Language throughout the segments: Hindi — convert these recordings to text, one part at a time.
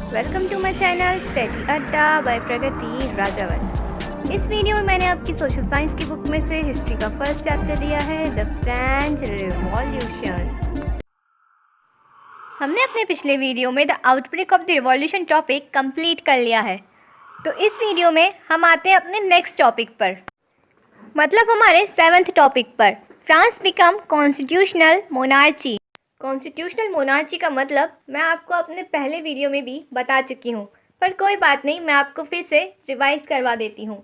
Welcome to my channel study Adda by Pragati Rajawat. इस वीडियो में मैंने आपकी सोशल साइंस की बुक में से हिस्ट्री का फर्स्ट चैप्टर दिया है, द फ्रेंच रिवॉल्यूशन। हमने अपने पिछले वीडियो में the outbreak of the revolution topic complete कर लिया है। तो इस वीडियो में हम आते हैं अपने नेक्स्ट टॉपिक पर, मतलब हमारे 7th टॉपिक पर, France become constitutional monarchy. Constitutional monarchy का मतलब मैं आपको अपने पहले वीडियो में भी बता चुकी हूँ, पर कोई बात नहीं, मैं आपको फिर से रिवाइज करवा देती हूँ।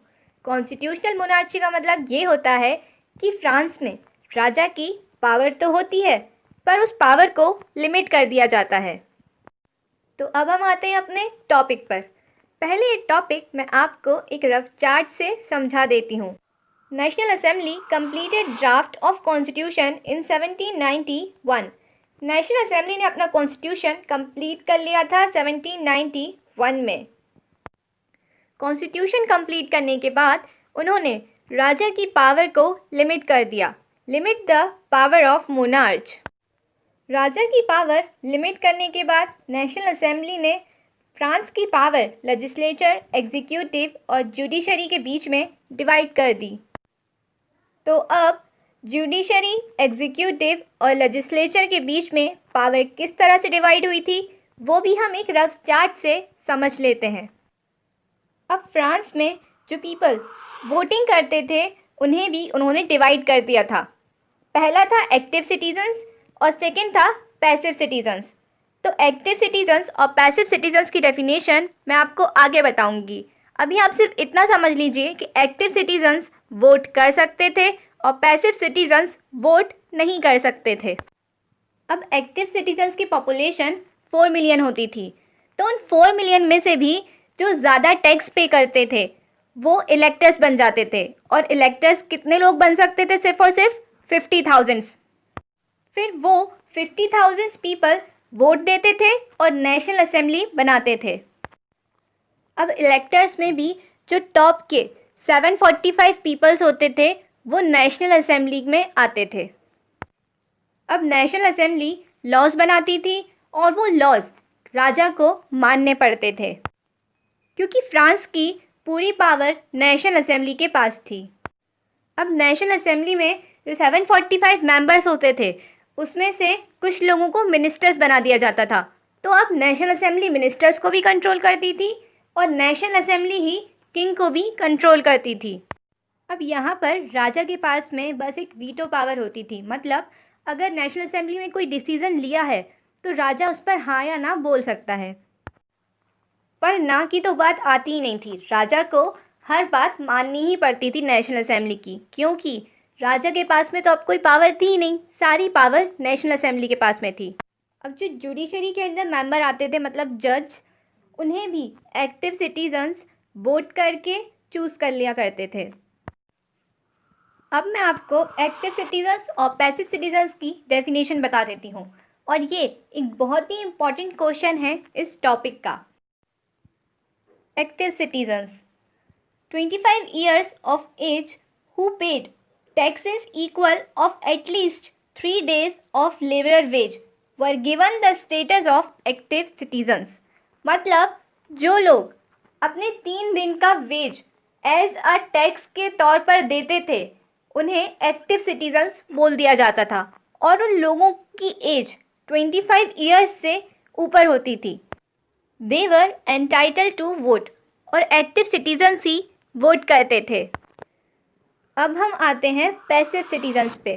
कॉन्स्टिट्यूशनल मोनार्ची का मतलब ये होता है कि फ्रांस में राजा की पावर तो होती है, पर उस पावर को लिमिट कर दिया जाता है। तो अब हम आते हैं अपने टॉपिक पर। पहले ये टॉपिक मैं आपको एक रफ चार्ट से समझा देती हूँ। National assembly completed draft of constitution in 1791। National assembly ने अपना कॉन्स्टिट्यूशन कंप्लीट कर लिया था 1791 में। कॉन्स्टिट्यूशन कंप्लीट करने के बाद उन्होंने राजा की पावर को लिमिट कर दिया, limit the power of monarch. राजा की पावर लिमिट करने के बाद नेशनल असेंबली ने फ्रांस की पावर लेजिस्लेचर, एग्जीक्यूटिव और जुडिशरी के बीच में डिवाइड कर दी। तो अब जुडिशरी, एग्जीक्यूटिव और लेजिस्लेचर के बीच में पावर किस तरह से डिवाइड हुई थी, वो भी हम एक रफ चार्ट से समझ लेते हैं। अब फ्रांस में जो पीपल वोटिंग करते थे उन्हें भी उन्होंने डिवाइड कर दिया था। पहला था एक्टिव सिटीजन्स और सेकंड था पैसिव सिटीजन्स। तो एक्टिव सिटीजन्स और पैसिव सिटीजन्स की डेफिनेशन मैं आपको आगे बताऊंगी। अभी आप सिर्फ इतना समझ लीजिए कि एक्टिव सिटीजन्स वोट कर सकते थे और पैसिव सिटीजन्स वोट नहीं कर सकते थे। अब एक्टिव सिटीजन्स की पॉपुलेशन 4 मिलियन होती थी, तो उन 4 मिलियन में से भी जो ज़्यादा टैक्स पे करते थे वो इलेक्टर्स बन जाते थे। और इलेक्टर्स कितने लोग बन सकते थे? सिर्फ और सिर्फ 50,000। फिर वो 50,000 पीपल वोट देते थे और नेशनल असेंबली बनाते थे। अब इलेक्टर्स में भी जो टॉप के 745 पीपल्स होते थे वो नेशनल असेंबली में आते थे। अब नेशनल असेंबली लॉज बनाती थी और वो लॉज राजा को मानने पड़ते थे, क्योंकि फ्रांस की पूरी पावर नेशनल असेंबली के पास थी। अब नेशनल असेंबली में जो 745 मेंबर्स होते थे उसमें से कुछ लोगों को मिनिस्टर्स बना दिया जाता था। तो अब नेशनल असेंबली मिनिस्टर्स को भी कंट्रोल करती थी और नेशनल असेंबली ही किंग को भी कंट्रोल करती थी। अब यहाँ पर राजा के पास में बस एक वीटो पावर होती थी, मतलब अगर नेशनल असेंबली में कोई डिसीजन लिया है तो राजा उस पर हाँ या ना बोल सकता है, पर ना की तो बात आती ही नहीं थी। राजा को हर बात माननी ही पड़ती थी नेशनल असेंबली की, क्योंकि राजा के पास में तो अब कोई पावर थी ही नहीं, सारी पावर नेशनल असेंबली के पास में थी। अब जो जुडिशरी के अंदर मेंबर आते थे, मतलब जज, उन्हें भी एक्टिव सिटीजन्स वोट करके चूज़ कर लिया करते थे। अब मैं आपको एक्टिव सिटीजन्स और पैसिव सिटीजन्स की डेफिनेशन बता देती हूँ, और ये एक बहुत ही इम्पॉर्टेंट क्वेश्चन है इस टॉपिक का। Active citizens 25 years of age who paid taxes equal of at least 3 days of laborer wage were given the status of active citizens। मतलब जो लोग अपने 3 दिन का वेज एज अ टैक्स के तौर पर देते थे उन्हें एक्टिव सिटीजन्स बोल दिया जाता था, और उन लोगों की एज 25 ईयर्स से ऊपर होती थी। They were entitle to vote, और एक्टिव सिटीजन्स ही वोट करते थे। अब हम आते हैं पैसिव सिटीजन्स पे।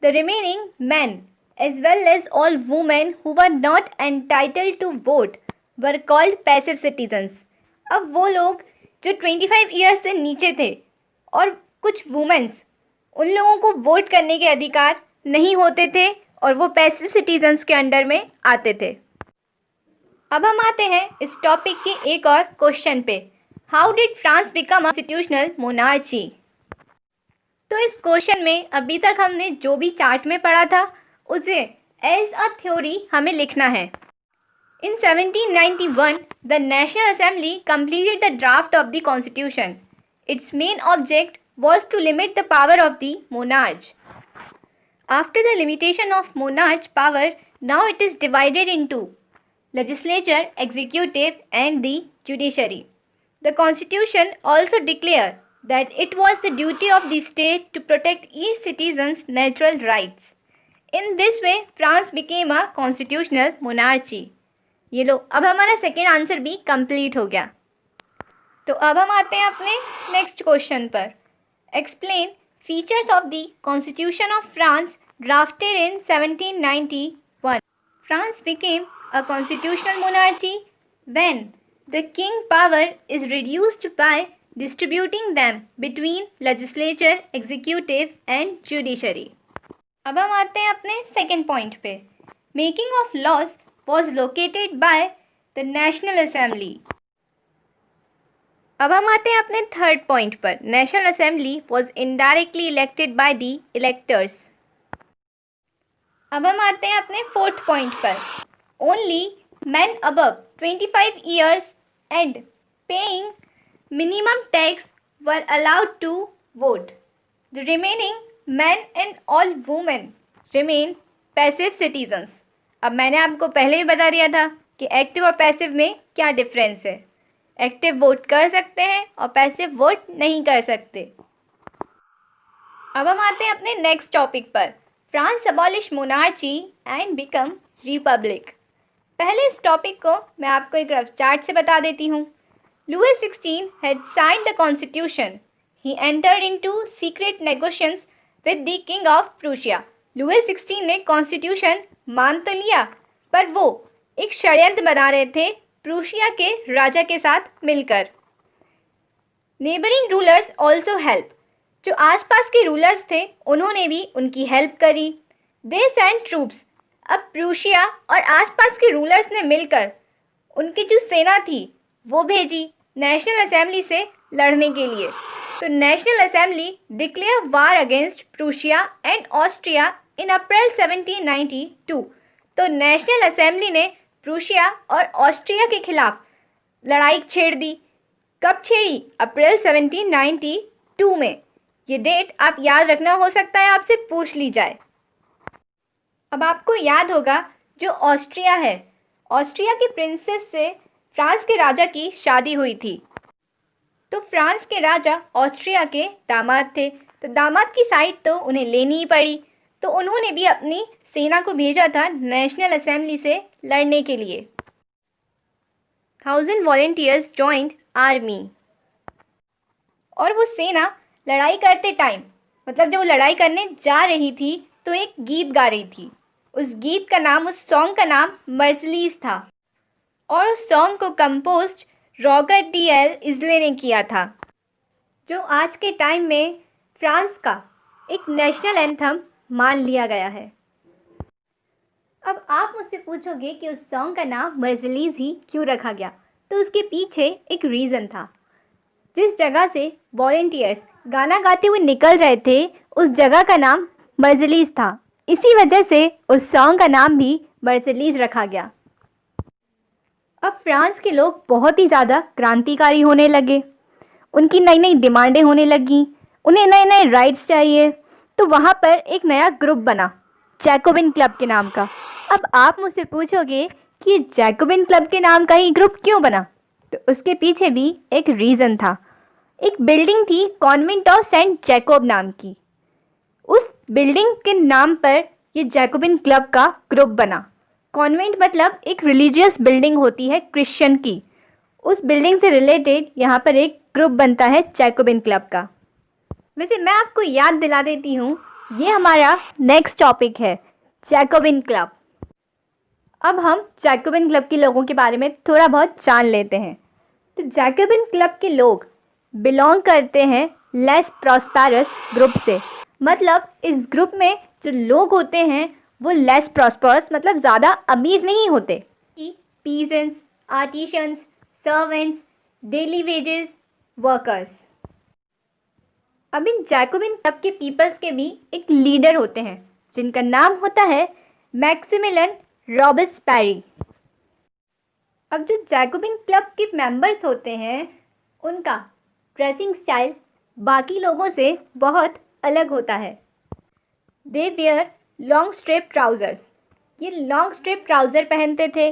The remaining man as well as all women who were not entitled to vote were called passive citizens. अब वो लोग जो 25 ईयर्स से नीचे थे और कुछ वुमेन्स, उन लोगों को वोट करने के अधिकार नहीं होते थे और वो पैसिव सिटीजन्स के अंडर में आते थे। अब हम आते हैं इस टॉपिक के एक और क्वेश्चन पे, how did France become constitutional monarchy. तो इस क्वेश्चन में अभी तक हमने जो भी चार्ट में पढ़ा था उसे एज अ थ्योरी हमें लिखना है। इन 1791 the national assembly completed the draft of the constitution. Its main object was to limit the power of the monarch. After the limitation of monarch power, now it is divided into legislature, executive, and the judiciary. The Constitution also declared that it was the duty of the state to protect each citizen's natural rights. In this way, France became a constitutional monarchy. ये लो, अब हमारा सेकेंड आंसर भी कंप्लीट हो गया। तो अब हम आते हैं अपने नेक्स्ट क्वेश्चन पर। Explain features of the constitution of France drafted in 1791. France became a constitutional monarchy when the king power is reduced by distributing them between legislature, executive and judiciary. अब हम आते हैं अपने सेकेंड पॉइंट पे। Making of laws was located by the national assembly. अब हम आते हैं अपने थर्ड पॉइंट पर। National assembly was indirectly elected by the electors. अब हम आते हैं अपने फोर्थ पॉइंट पर। Only men above 25 years and paying minimum tax were allowed to vote. The remaining men and all women remain passive citizens. अब मैंने आपको पहले ही बता दिया था कि एक्टिव और पैसिव में क्या डिफरेंस है। एक्टिव वोट कर सकते हैं और पैसिव वोट नहीं कर सकते। अब हम आते हैं अपने नेक्स्ट टॉपिक पर। France abolish monarchy and become Republic. पहले इस टॉपिक को मैं आपको एक रफ चार्ट से बता देती हूँ। Louis 16 had signed the constitution. He entered into secret negotiations with the king of Prussia. Louis 16 ने कॉन्स्टिट्यूशन मान तो लिया, पर वो एक षड्यंत्र बना रहे थे प्रूशिया के राजा के साथ मिलकर। Neighbouring rulers also help. जो आसपास के रूलर्स थे उन्होंने भी उनकी हेल्प करी। They send troops. अब प्रूशिया और आसपास के रूलर्स ने मिलकर उनकी जो सेना थी वो भेजी नेशनल असेंबली से लड़ने के लिए। तो national assembly declare war against Prussia and Austria in April 1792। तो नेशनल असेंबली ने प्रूशिया और ऑस्ट्रिया के खिलाफ लड़ाई छेड़ दी। कब छेड़ी? अप्रैल 1792 में। ये डेट आप याद रखना, हो सकता है आपसे पूछ ली जाए। अब आपको याद होगा जो ऑस्ट्रिया है, ऑस्ट्रिया की प्रिंसेस से फ्रांस के राजा की शादी हुई थी। तो फ्रांस के राजा ऑस्ट्रिया के दामाद थे, तो दामाद की साइड तो उन्हें लेनी ही पड़ी। तो उन्होंने भी अपनी सेना को भेजा था नेशनल असेंबली से लड़ने के लिए। 1000 वॉलेंटियर्स जॉइंड आर्मी। और वो सेना लड़ाई करते टाइम, मतलब जब वो लड़ाई करने जा रही थी तो एक गीत गा रही थी। उस गीत का नाम, उस सॉन्ग का नाम मर्सिलीज था। और उस सॉन्ग को कंपोज रॉबर्ट डी एल इज़ले ने किया था, जो आज के टाइम में फ्रांस का एक नेशनल एंथम मान लिया गया है। अब आप मुझसे पूछोगे कि उस सॉन्ग का नाम मर्सिलीज ही क्यों रखा गया, तो उसके पीछे एक रीज़न था। जिस जगह से वॉलेंटियर्स गाना गाते हुए निकल रहे थे उस जगह का नाम मर्सिलीज था। इसी वजह से उस सॉन्ग का नाम भी मर्सिलीज रखा गया। अब फ्रांस के लोग बहुत ही ज़्यादा क्रांतिकारी होने लगे। उनकी नई नई डिमांडें होने लगी, उन्हें नए नए राइट्स चाहिए। तो वहाँ पर एक नया ग्रुप बना जैकोबिन क्लब के नाम का। अब आप मुझसे पूछोगे कि जैकोबिन क्लब के नाम का ही ग्रुप क्यों बना, तो उसके पीछे भी एक रीज़न था। एक बिल्डिंग थी कॉन्वेंट ऑफ सेंट जैकोब नाम की। उस बिल्डिंग के नाम पर ये जैकोबिन क्लब का ग्रुप बना। कॉन्वेंट मतलब एक रिलीजियस बिल्डिंग होती है क्रिश्चियन की। उस बिल्डिंग से रिलेटेड यहाँ पर एक ग्रुप बनता है जैकोबिन क्लब का। वैसे मैं आपको याद दिला देती हूँ, ये हमारा नेक्स्ट टॉपिक है जैकोबिन क्लब। अब हम जैकोबिन क्लब के लोगों के बारे में थोड़ा बहुत जान लेते हैं। तो जैकोबिन क्लब के लोग बिलोंग करते हैं लेस प्रॉस्पेरस ग्रुप से। मतलब इस ग्रुप में जो लोग होते हैं वो लेस प्रॉस्पेरस, मतलब ज़्यादा अमीर नहीं होते। Peasants, artisans, servants, daily wages workers. अब इन जैकोबिन क्लब के पीपल्स के भी एक लीडर होते हैं जिनका नाम होता है मैक्सिमिलियन रॉबेस्पेरी। अब जो जैकोबिन क्लब के मेंबर्स होते हैं उनका ड्रेसिंग स्टाइल बाकी लोगों से बहुत अलग होता है। दे वेयर लॉन्ग स्ट्रिप ट्राउज़र्स। ये लॉन्ग स्ट्रिप ट्राउज़र पहनते थे।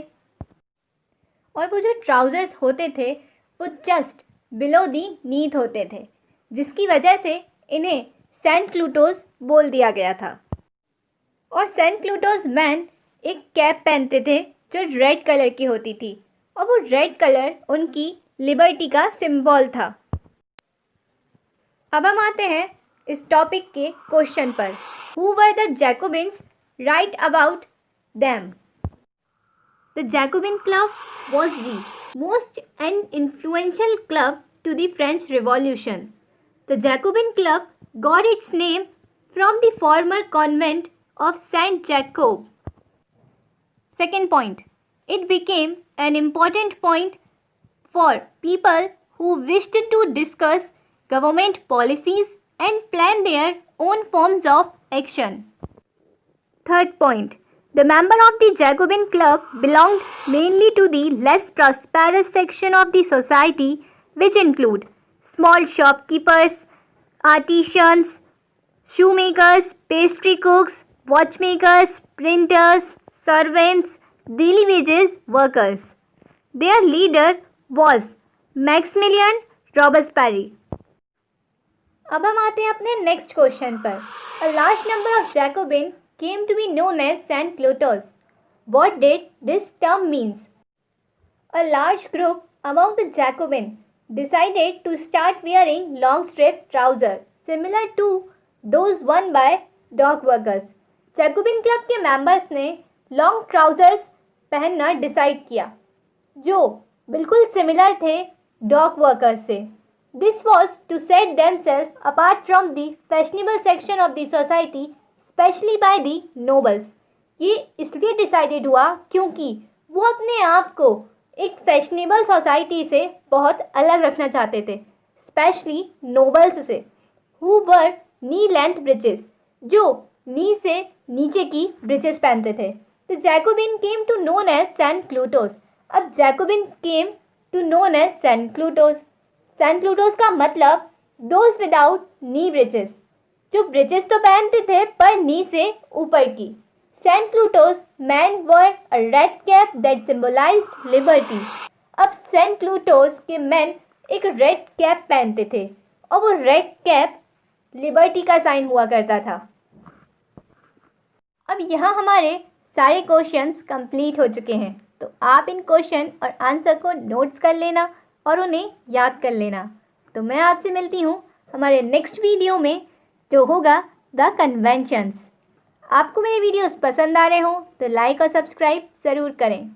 और वो जो ट्राउज़र्स होते थे वो जस्ट बिलो दी नीथ होते थे, जिसकी वजह से इन्हें सेंट क्लूटोज़ बोल दिया गया था। और सेंट क्लूटोज़ मैन एक कैप पहनते थे जो रेड कलर की होती थी, और वो रेड कलर उनकी लिबर्टी का सिंबल था। अब हम आते हैं इस टॉपिक के क्वेश्चन पर। Who were the Jacobins? Right about them. The Jacobin club was the most influential club to the French Revolution. The Jacobin Club got its name from the former convent of Saint Jacob. Second point, it became an important point for people who wished to discuss government policies and plan their own forms of action. Third point, the member of the Jacobin Club belonged mainly to the less prosperous section of the society, which include small shopkeepers, artisans, shoemakers, pastry cooks, watchmakers, printers, servants, daily wages workers. Their leader was Maximilian Robespierre. अब हम आते हैं अपने नेक्स्ट क्वेश्चन पर। A large number of Jacobin came to be known as Saint Clotos. What did this term means? A large group among the Jacobin decided to start wearing long strip trousers similar to those worn by dock workers. Jacobin club के मेंबर्स ने लॉन्ग ट्राउजर्स पहनना डिसाइड किया जो बिल्कुल सिमिलर थे डॉक वर्कर्स से. This was to set themselves apart from the fashionable section of the society, especially by the nobles. ये इसलिए डिसाइडेड हुआ क्योंकि वो अपने आप को एक फैशनेबल सोसाइटी से बहुत अलग रखना चाहते थे, स्पेशली नोबल्स से, who were knee length breeches, जो नी से नीचे की ब्रिचेस पहनते थे. तो Jacobin came to known as sans culottes. अब Jacobin came to known as sans culottes. Sans culottes का मतलब दोज विदाउट नी ब्रिचेस, जो ब्रिचेस तो पहनते थे पर नी से ऊपर की. Sans culottes man were a red cap that symbolized liberty. अब सेंट क्लूटोस के मैन एक रेड कैप पहनते थे और वो रेड कैप लिबर्टी का साइन हुआ करता था. अब यहाँ हमारे सारे क्वेश्चंस कंप्लीट हो चुके हैं, तो आप इन क्वेश्चन और आंसर को नोट्स कर लेना और उन्हें याद कर लेना. तो मैं आपसे मिलती हूँ हमारे नेक्स्ट वीडियो में, जो होगा द कन्वेंशंस. आपको मेरे वीडियोस पसंद आ रहे हों तो लाइक और सब्सक्राइब ज़रूर करें.